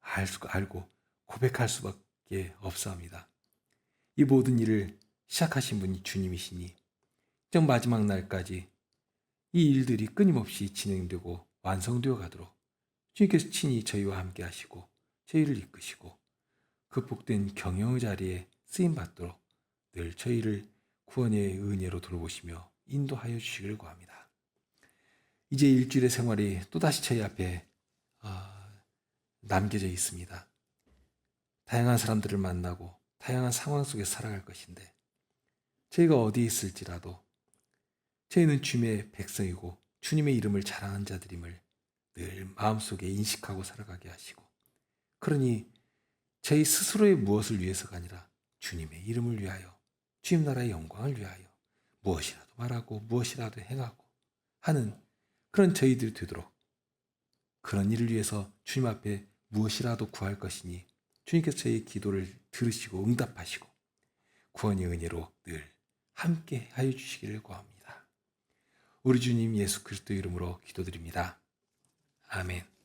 알고 고백할 수밖에 없사옵니다. 이 모든 일을 시작하신 분이 주님이시니 정 마지막 날까지 이 일들이 끊임없이 진행되고 완성되어 가도록 주님께서 친히 저희와 함께 하시고 저희를 이끄시고 그 복된 경영의 자리에 쓰임받도록 늘 저희를 구원의 은혜로 돌보시며 인도하여 주시기를 구합니다. 이제 일주일의 생활이 또다시 저희 앞에 남겨져 있습니다. 다양한 사람들을 만나고 다양한 상황 속에 살아갈 것인데 저희가 어디에 있을지라도 저희는 주님의 백성이고 주님의 이름을 자랑한 자들임을 늘 마음속에 인식하고 살아가게 하시고, 그러니 저희 스스로의 무엇을 위해서가 아니라 주님의 이름을 위하여, 주님 나라의 영광을 위하여 무엇이라도 말하고 무엇이라도 행하고 하는 그런 저희들이 되도록, 그런 일을 위해서 주님 앞에 무엇이라도 구할 것이니 주님께서 저희의 기도를 들으시고 응답하시고 구원의 은혜로 늘 함께 하여 주시기를 구합니다. 우리 주님 예수 그리스도 이름으로 기도드립니다. 아멘.